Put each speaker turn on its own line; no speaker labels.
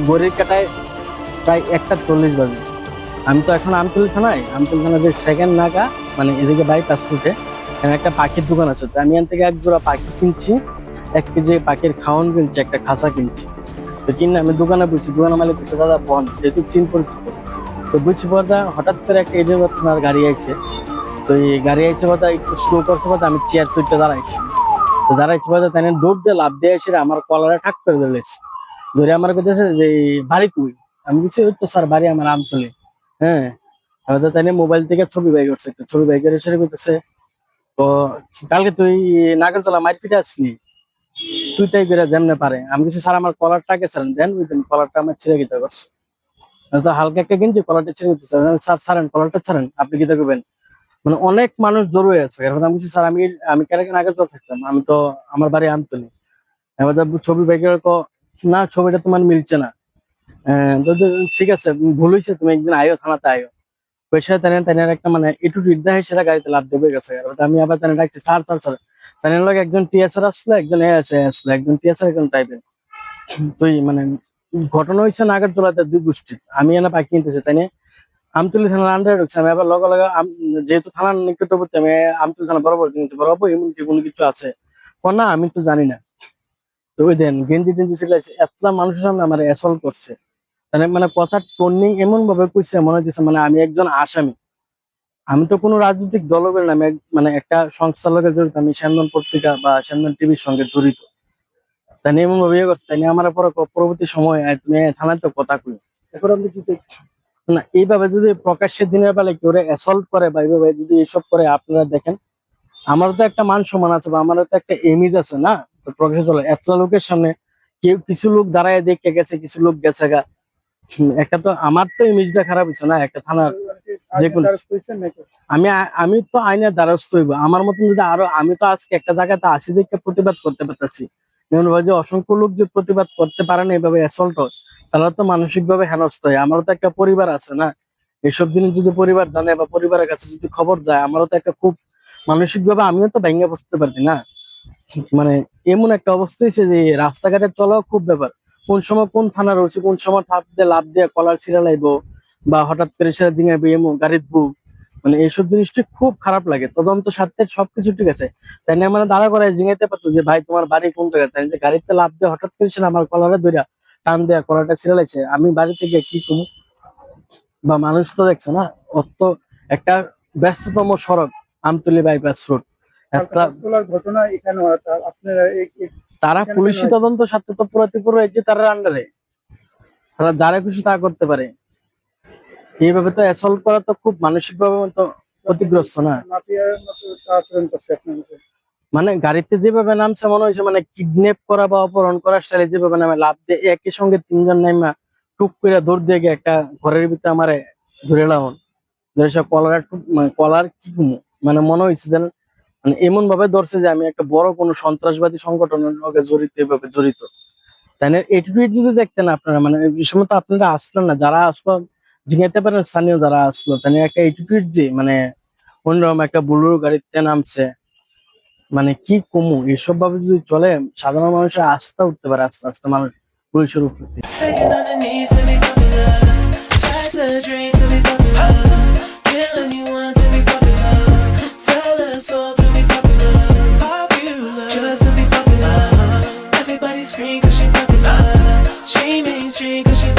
ঘড়ির কাটায় প্রায় 1:40 বাজে। আমি তো এখন আমতলী থানায়, আমতলী থানা যে সেকেন্ড নাকা মানে এদিকে বাইপাস রুটে একটা পাখির দোকান আছে। তো আমি এখান থেকে এক জোড়া পাখি কিনছি, 1 কেজি পাখির খাওয়ান কিনছি, একটা খাঁচা কিনছি। তো কিনে আমি দোকানে বুঝছি, দোকানের মালিক বলছে দাদা বন্ধ, যেহেতু চিন পরিচিত। তো বুঝছি পর্দা হঠাৎ করে একটা এডের আপনার গাড়ি আইছে। তো এই গাড়ি আইছে পর্দা একটু স্লো করছে পর্দা, আমি চেয়ার তুলতে দাঁড়াইছি। তো দাঁড়াইছি পর্দা তাই দৌড় দিয়ে লাভ দিয়ে এসে আমার কলারে ঠাক করে ধরেছে। ধরে আমার কাছে যে বাড়ি কই, আমি বলছি ওই তো স্যার বাড়ি আমার আমতলী। হ্যাঁ, এবার তাই মোবাইল থেকে ছবি বাই করছে, একটা ছবি বাই করে সেটা করতেছে। তো কালকে তুই নাগরতলা মারপিটে আসলি, তুই তাই করে যেমনে পারে। আমি কিছু স্যার আমার কলারটাকে ছাড়েন দেন, ওই দিন কলারটা আমার ছিঁড়ে গিতে করছে। তো হালকা একটা কিনছি, কলারটা ছিঁড়ে গেছে। স্যার ছাড়েন কলারটা ছাড়েন, আপনি কি দেখবেন। মানে অনেক মানুষ জড়ো হয়ে আছে। এখন আমি বলছি স্যার আমি আমি কেন নাগরতলা থাকতাম, আমি তো আমার বাড়ি আমতলী। এবার ছবি বাই করে না ছবিটা তোমার মিলছে না। ঠিক আছে ভুল হয়েছে, তুমি একদিন আয়ো থানাতে আয়ো। পয়সা তেনার একটা মানে একটু নির্দাহ সেটা গাড়িতে লাভ দেবে গেছে। আমি আবার তেনা ডাকছি স্যার স্যার স্যার, তেনার লোক একজন টিএসআর আসলো, একজন আসলো, একজন টিএসআর একজন টাইপের। তুই মানে ঘটনা হয়েছে নাগরদোলাতে 2 গোষ্ঠী। আমি এনে পাখি কিনতেছি তাই আমতলী থানার আন্ডারে ঢুকছে। আমি আবার লগে লগে যেহেতু থানার নিকটবর্তী, আমি আমতলী থানা বরাবর কিনেছি। বরাবর এমন কি কোনো কিছু আছে না, আমি তো জানি না। তো ওই দেন গেঞ্জি টেঞ্জি সিলাইছে, এত মানুষের সামনে আমার অ্যাসল্ট করছে। মানে কথা টর্নিং এমন ভাবে কইছে মনে হচ্ছে মানে আমি একজন আসামি। আমি তো কোনো রাজনৈতিক দল করি না, আমি মানে একটা সংস্থার লগে জড়িত। আমি সেনদন পত্রিকা বা সেনদন টিভির সঙ্গে জড়িত। তাই এমন ভাবে ইয়ে করছে, তাই আমার পরে পরবর্তী সময় তুমি থানায় তো কথা কই। এখন আপনি কি না এইভাবে যদি প্রকাশ্যে দিনের বেলায় কেউ অ্যাসল্ট করে বা এইভাবে যদি এসব করে, আপনারা দেখেন আমারও তো একটা মান সম্মান আছে বা আমারও তো একটা ইমেজ আছে না। তো প্রকাশ্যে চলে এত লোকের সামনে কেউ কিছু লোক দাঁড়ায় দেখে গেছে, কিছু লোক গেছে গা। একটা তো আমার তো ইমেজটা খারাপ হয়েছে না একটা থানার। যে কোনো আমি আমি তো আইনের দ্বারস্থ হইব। আমার মতন যদি আরো, আমি তো আজকে একটা জায়গাতে আসি দেখে প্রতিবাদ করতে পারতেছি। যে অসংখ্য লোক যে প্রতিবাদ করতে পারে না এভাবে অ্যাসল্ট, তারা তো মানসিক ভাবে হেনস্থ হয়। আমারও তো একটা পরিবার আছে না, এসব জিনিস যদি পরিবার জানে বা পরিবারের কাছে যদি খবর যায়, আমারও তো একটা খুব মানসিক ভাবে আমিও তো ভেঙে বসতে পারছি না। মানে এমন একটা অবস্থা হয়েছে যে রাস্তাঘাটে চলাও খুব ব্যাপার। কোন সময় কোন থানা রয়েছে, কোন সময় লাভ দিয়ে কলার ছিঁড়া লাইবো বা হঠাৎ করে সেটা দিঙাইবো এমন গাড়ির বুক। মানে এইসব জিনিসটি খুব খারাপ লাগে। তদন্ত স্বার্থে সবকিছু ঠিক আছে, তাই না মানে দাঁড়া করে জিঙাইতে পারতো যে ভাই তোমার বাড়ি কোন জায়গায়। তাই যে গাড়িতে লাভ দিয়ে হঠাৎ করে সেটা আমার কলারে ধরে টান দেয়া কলারটা ছিঁড়া লাইছে, আমি বাড়িতে গিয়ে কি করবো। বা মানুষ তো দেখছে না, অত একটা ব্যস্ততম সড়ক আমতলী বাইপাস রোড একটা
ঘটনা এখানে আপনারা
তারা পুলিশি তদন্ত সাথে তো পুরো ত্রিপুরা যে তার আন্ডারে, তারা যারা খুশি তা করতে পারে। এইভাবে তো অ্যাসল্ট করা তো খুব মানসিক ভাবে তো ক্ষতিগ্রস্ত না। মানে গাড়িতে যেভাবে নামছে মনে হয়েছে মানে কিডন্যাপ করা বা অপহরণ করা স্টাইলে যেভাবে নামে লাভ দিয়ে একই সঙ্গে 3 জন নাইমা টুক করে দৌড় দিয়ে গিয়ে একটা ঘরের ভিতরে আমারে ধরে লাগান। ধরে সব কলার মানে কলার কি মানে মনে হয়েছে যেন মানে এমন ভাবে ধরছে যে আমি একটা বড় কোনো সন্ত্রাসবাদী সংগঠনের লগে জড়িত, এভাবে জড়িত। তাই না এটিটিউড যদি দেখতেন আপনারা, মানে এই সময় তো আপনারা আসলেন না, যারা আসলো জিজ্ঞাতে পারেন স্থানীয় যারা আসলো, তাই একটা এটিটিউড যে মানে অন্যরকম একটা বুলুরো গাড়িতে নামছে। মানে কি কমু এসব ভাবে যদি চলে, সাধারণ মানুষের আস্থা উঠতে পারে আস্তে আস্তে মানুষ পুলিশের উপর দিয়ে।
Scream 'cause she popular. She mainstream 'cause she